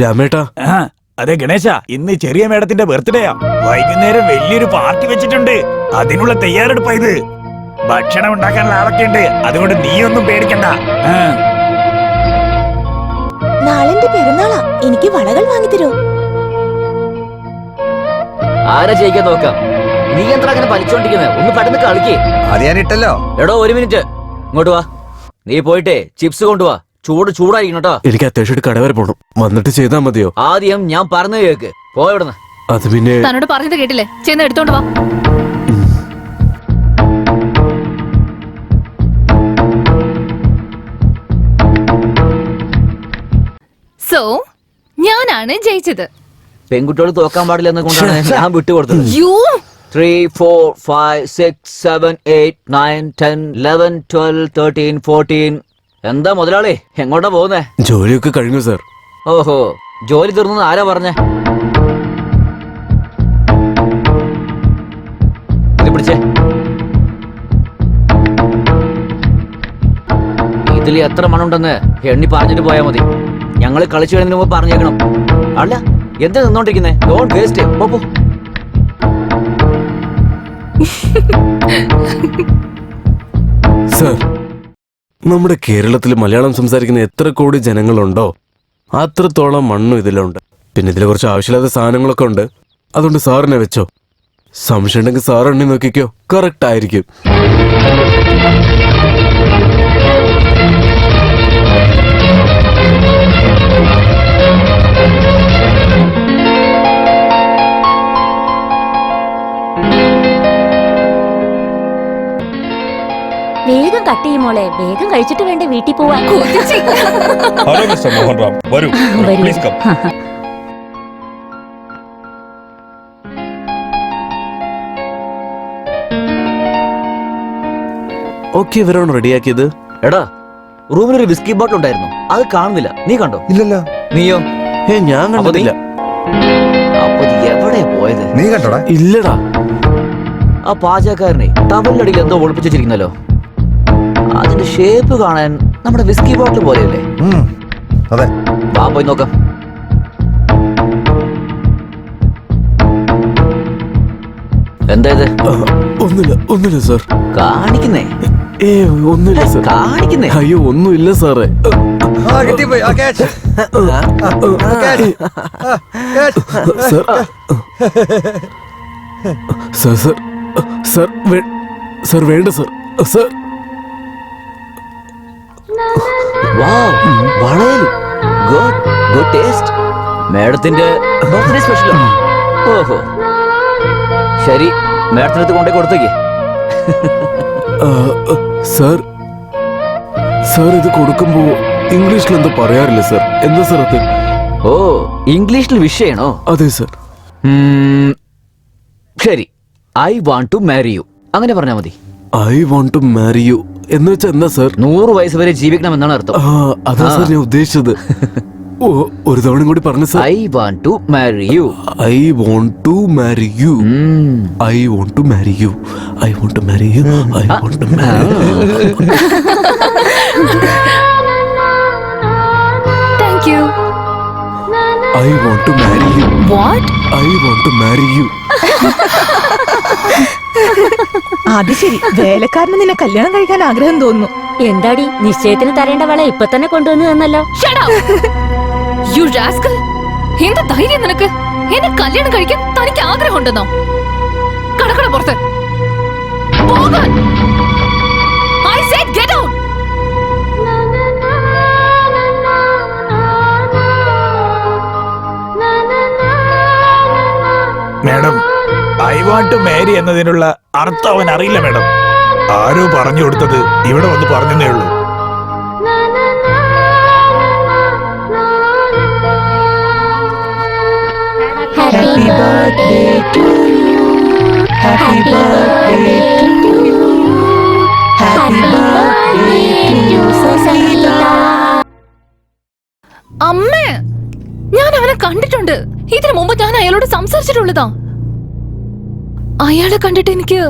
രാമേട്ടാ. അതെ ഗണേശ, ഇന്ന് ചെറിയ മേഡത്തിന്റെ ബർത്ത്ഡേയാ. വൈകുന്നേരം വലിയൊരു പാർട്ടി വെച്ചിട്ടുണ്ട്. അതിനുള്ള തയ്യാറെടുപ്പാ ഇത്. ഭക്ഷണം ഉണ്ടാക്കാനുള്ള ആളൊക്കെ ഉണ്ട്. അതുകൊണ്ട് നീയൊന്നും പേടിക്കണ്ട. നാളെ എന്റെ പെരുന്നാളാ. എനിക്ക് വളകൾ വാങ്ങിത്തരോ? ആരാ ജയിക്കാൻ നോക്കാം. നീ എന്താ അങ്ങനെ വലിച്ചോണ്ടിരിക്കുന്നത്? ഒന്ന് പെട്ടെന്ന് കളിക്കേ. അത് ഞാൻ ഇട്ടല്ലോ. എടോ, ഒരു മിനിറ്റ് ഇങ്ങോട്ട് വാ. നീ പോയിട്ടേ ചിപ്സ് കൊണ്ടുവാ. ചൂടായിരിക്കണം കേട്ടോ. എനിക്ക് അത്യാവശ്യമായിട്ട് കട വരെ പോണം. വന്നിട്ട് ചെയ്താൽ മതിയോ? ആദ്യം ഞാൻ പറഞ്ഞു കേക്ക്. പോയവിടുന്ന്. അത് പിന്നെ തന്നോട് പറഞ്ഞത് കേട്ടില്ലേ? ചെന്ന് എടുത്തോണ്ട് വാ. സോ ഞാനാണ് ജയിച്ചത്. പെൺകുട്ടികൾ തോക്കാൻ പാടില്ല എന്നുകൊണ്ടാണ് ഞാൻ വിട്ടുകൊടുത്തത്. 3, 4, 5, 6, 7, 8, 9, 10, 11, 12, 13, 14. എന്താ മുതലാളി, എങ്ങോട്ടാ പോകുന്നേ? ജോലിയൊക്കെ കഴിഞ്ഞു സാർ. ഓഹോ, ജോലി തീർന്നു ആരാ പറഞ്ഞേ? ഇത് പിടിച്ചേ. ഇതിൽ എത്ര മണുണ്ടെന്ന് എണ്ണി പറഞ്ഞിട്ട് പോയാ മതി. ഞങ്ങള് കളിച്ചു കഴിഞ്ഞതിന് മുമ്പ് പറഞ്ഞേക്കണം. അല്ല, എന്താ നിന്നോണ്ടിരിക്കുന്നേ? Don't waste. പോ. സാർ, നമ്മുടെ കേരളത്തിൽ മലയാളം സംസാരിക്കുന്ന എത്ര കോടി ജനങ്ങളുണ്ടോ അത്രത്തോളം മണ്ണും ഇതിലുണ്ട്. പിന്നെ ഇതിൽ കുറച്ച് ആവശ്യമില്ലാത്ത സാധനങ്ങളൊക്കെ ഉണ്ട്. അതുകൊണ്ട് സാറിനെ വെച്ചോ. സംശയം ഉണ്ടെങ്കിൽ സാർ എണ്ണി നോക്കിക്കോ, കറക്റ്റ് ആയിരിക്കും. വേഗം കട്ട് ചെയ്യുമോളെ. വേഗം കഴിച്ചിട്ട് വേണ്ട വീട്ടിൽ പോവാൻ. ഹലോ മിസ്റ്റർ മോഹൻ റാം, വരൂ. Please come. ഓക്കെ, ഇവരാണ് റെഡിയാക്കിയത്. എടാ, റൂമിലൊരു വിസ്കി ബോട്ടിൽ ഉണ്ടായിരുന്നു. അത് കാണുന്നില്ല. നീ കണ്ടോ? ഇല്ലല്ലോ. നീയോ? ഞാൻ കണ്ടില്ല. അപ്പൊ എവിടെ പോയത്? നീ കണ്ടോടാ? ഇല്ലടാ. ആ പാചകക്കാരനെ ടവലിനടിയിൽ എന്തോ ഒളിപ്പിച്ചു വെച്ചിരിക്കുന്നല്ലോ. അതിന്റെ ഷേപ്പ് കാണാൻ നമ്മുടെ വിസ്കി ബോട്ടിൽ പോലെയല്ലേ? അതെ. വാ, പോയി നോക്കാം. എന്താ ഇത്? ഒന്നുമില്ല സാർ. കാണിക്കുന്നേ? ഒന്നുമില്ല സാർ. കാണിക്കുന്നേ? അയ്യോ, ഒന്നുമില്ല സാറേ. സാർ വേണ്ട സാർ. Sir, good taste. മേഡത്തിന്റെ ബർത്ത്ഡേ സ്പെഷ്യൽ. ഓഹോ, ശരി, മേഡത്തിനടുത്ത് കൊണ്ടേ കൊടുത്തേക്ക്. സാർ ഇത് കൊടുക്കുമ്പോ ഇംഗ്ലീഷിൽ എന്തോ പറയാറില്ല സാർ. എന്താ സാർ അത്? ഓ, ഇംഗ്ലീഷിൽ വിഷയണോ? അതെ സാർ. ശരി, I want to marry you. അങ്ങനെ പറഞ്ഞാ മതി. I want to marry you എന്ന് വെച്ചാൽ എന്താ സാർ? 100 വയസ്സ് വരെ ജീവിക്കണം എന്നാണ് അർത്ഥം. അതാ സാർ ഞാൻ ഉദ്ദേശിച്ചത്. ഒരു തവണ കൂടി പറഞ്ഞു sir. I want to marry you. I want to marry you. I want to marry you. I want to marry you. I want to marry you. Thank you. I want to marry you. What? I want to marry you. അത് ശരി, വേലക്കാരന് നിന്നെ കല്യാണം കഴിക്കാൻ ആഗ്രഹം തോന്നുന്നു. എന്താടി, നിശ്ചയത്തിന് തരേണ്ട വള ഇപ്പൊ തന്നെ കൊണ്ടുവന്നു തന്നല്ലോ. Shut up! You rascal! എന്താ ധൈര്യം നിനക്ക്? എന്നെ കല്യാണം കഴിക്കാൻ തനിക്ക് ആഗ്രഹമുണ്ടെന്നോ? കടക്കട പുറത്ത് പോകാൻ. I said get out! Madam, I want to marry എന്നതിനുള്ള അർത്ഥം അവൻ അറിയില്ല മേഡം. ആരോ പറഞ്ഞു കൊടുത്തത് ഇവിടെ വന്ന് പറഞ്ഞതേ ഉള്ളൂ. Happy birthday to you. Happy birthday to you. Happy birthday to Sangeeta. അമ്മേ, ഞാൻ അവനെ കണ്ടിട്ടുണ്ട്. ഇതിനു മുമ്പ് ഞാൻ അയാളോട് സംസാരിച്ചിട്ടുള്ളതാ. അയാളെ കണ്ടിട്ട് എനിക്ക്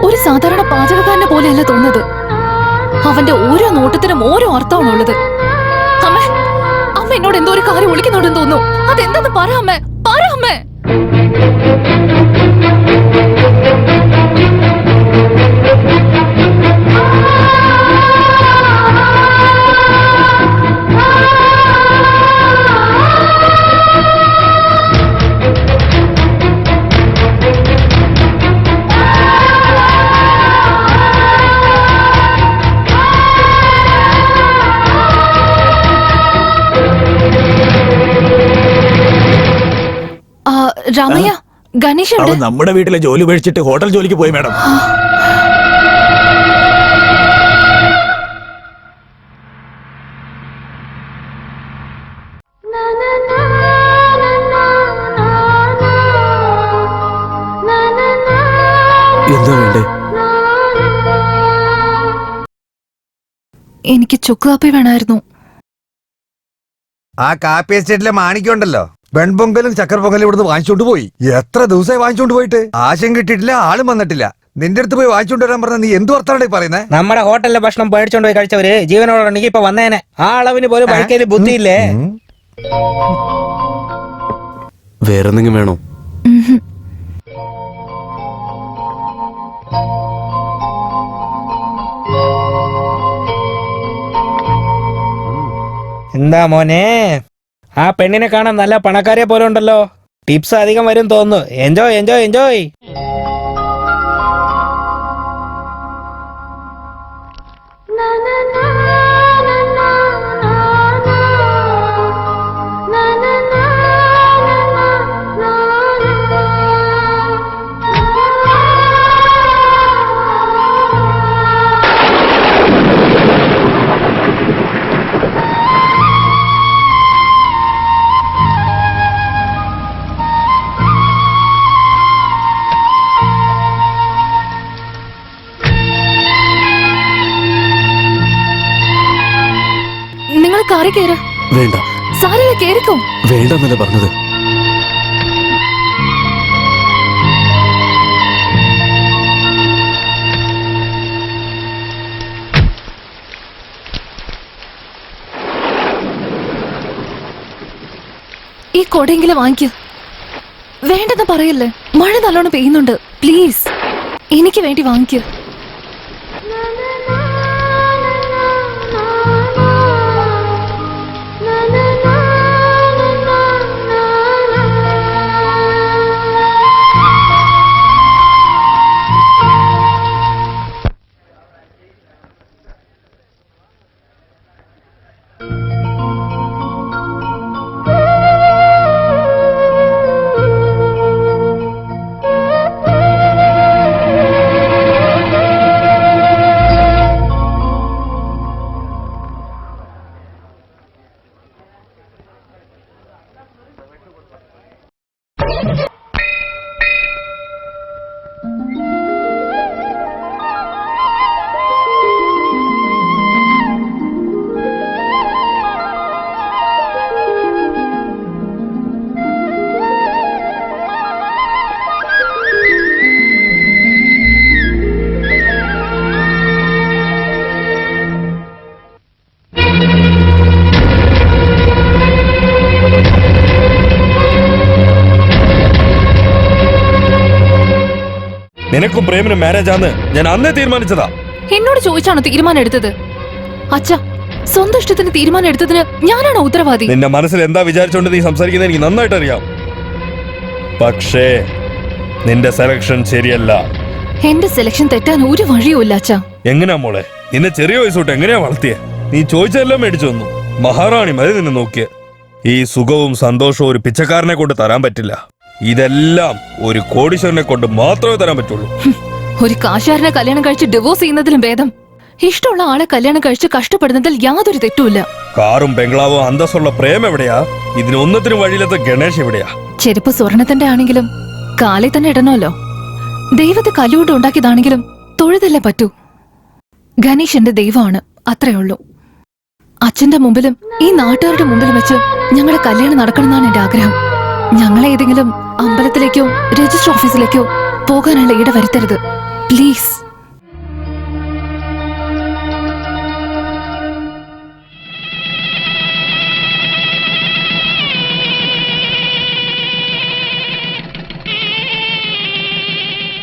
ഒരു സാധാരണ പാചകക്കാരനെ പോലെയല്ല തോന്നുന്നത്. അവന്റെ ഓരോ നോട്ടത്തിനും ഓരോ അർത്ഥമാണുള്ളത്. അമ്മ എന്നോട് എന്തോ ഒരു കാര്യം ഒളിക്കുന്നുണ്ടെന്ന് തോന്നുന്നു. അതെന്താന്ന് പറ അമ്മേ, പറ അമ്മേ. രാമയ്യ, ഗണേഷ് എവിടെ? അവൻ നമ്മുടെ വീട്ടിലെ ജോലി ഉപേക്ഷിച്ചിട്ട് ഹോട്ടൽ ജോലിക്ക് പോയി മാഡം. എന്താ വേണ്ടേ? എനിക്ക് ചുക്ക് കാപ്പി വേണമായിരുന്നു. ആ കാപ്പി എസ്റ്റേറ്റിലെ മാണിക്കുണ്ടല്ലോ, വെൺപൊങ്കലും ചക്കർ പൊങ്കലും ഇവിടുന്ന് വാങ്ങിച്ചോണ്ട് പോയി. എത്ര ദിവസമായി വാങ്ങിച്ചോണ്ട് പോയിട്ട്? ആശം കിട്ടിയിട്ടില്ല, ആളും വന്നിട്ടില്ല. നിന്റെ അടുത്ത് പോയി വാങ്ങിച്ചോണ്ട് വരാൻ പറഞ്ഞ നീ എന്ത് വർത്താനാണ് പറയുന്നത്? നമ്മുടെ ഹോട്ടലിലെ ഭക്ഷണം പേടിച്ചോണ്ട് പോയി കഴിച്ചവര് ജീവനോടുണ്ടെങ്കിൽ ഇപ്പൊ വന്നേനെ. ആ അളവിന് പോലും കഴിക്കല് ബുദ്ധിയില്ലേ? വേറെന്തെങ്കിലും വേണോ? എന്താ മോനെ, ആ പെണ്ണിനെ കാണാൻ നല്ല പണക്കാരെ പോലെ ഉണ്ടല്ലോ. ടിപ്സ് അധികം വരും തോന്നുന്നു. Enjoy enjoy enjoy. നിങ്ങൾ കാറി കയറ്. വേണ്ട. സാരല്ല, കേറിക്കോ. വേണ്ടെന്നല്ലേ പറഞ്ഞത്? ഈ കൊടയെങ്കിലും വാങ്ങിക്ക്. വേണ്ടെന്ന് പറയല്ലേ, മഴ നല്ലോണം പെയ്യുന്നുണ്ട്. പ്ലീസ്, എനിക്ക് വേണ്ടി വാങ്ങിക്ക്. നിനക്കും പ്രേമിനും മാരേജ് ആന്ന് ഞാൻ അന്നേ തീരുമാനിച്ചതാ. എന്നോട് ചോദിച്ചാണോ തീരുമാനം എടുത്തത്? അച്ഛ, സ്വന്തം ഇഷ്ടത്തിന് തീരുമാനം എടുത്തതിന് ഞാനാണോ ഉത്തരവാദി? നിന്റെ മനസ്സിൽ എന്താ വിചാരിച്ചോണ്ട് നീ സംസാരിക്കുന്നത് എനിക്ക് നന്നായിട്ട് അറിയാം. പക്ഷേ നിന്റെ സെലക്ഷൻ ശരിയല്ല. എന്റെ സെലക്ഷൻ തെറ്റാൻ ഒരു വഴിയുമില്ല അച്ഛ. എങ്ങനെയാ മോളെ, നിന്നെ ചെറിയ വയസ്സോട്ട് എങ്ങനെയാ വളർത്തിയെ? നീ ചോദിച്ചതെല്ലാം മേടിച്ചു തന്നു. മഹാറാണി മതി നിന്നെ നോക്കിയ. ഈ സുഖവും സന്തോഷവും ഒരു പിച്ചക്കാരനെ കൊണ്ട് തരാൻ പറ്റില്ല. ഇതെല്ലാം ഒരു കോടീശ്വരനെ കൊണ്ട് മാത്രമേ തരാൻ പറ്റുള്ളൂ. ഒരു കാശാരനെ കല്യാണം കഴിച്ച് ഡിവോഴ്സ് ചെയ്യുന്നതിലും ഭേദം ഇഷ്ടമുള്ള ആളെ കല്യാണം കഴിച്ച് കഷ്ടപ്പെടുന്നതിൽ യാതൊരു തെറ്റുമില്ല. കാറും ബംഗ്ലാവോ അന്തസ്സുള്ള പ്രേം എവിടെയാ? ഇതിനൊന്നത്തിനും വഴിയിലത്തെ ഗണേഷ് എവിടെയാ? ചെരുപ്പ് സ്വർണത്തിന്റെ ആണെങ്കിലും കാലിൽ തന്നെ ഇടണമല്ലോ. ദൈവത്തെ കല്ലുകൊണ്ട് ഉണ്ടാക്കിയതാണെങ്കിലും തൊഴുതല്ലേ പറ്റൂ. ഗണേഷ് എന്റെ ദൈവമാണ്, അത്രേ ഉള്ളൂ. അച്ഛന്റെ മുമ്പിലും ഈ നാട്ടുകാരുടെ മുമ്പിലും വെച്ച് ഞങ്ങളുടെ കല്യാണം നടക്കണമെന്നാണ് എന്റെ ആഗ്രഹം. ഞങ്ങളെ ഏതെങ്കിലും അമ്പലത്തിലേക്കോ രജിസ്റ്റർ ഓഫീസിലേക്കോ പോകാനുള്ള ഇട വരുത്തരുത്, പ്ലീസ്.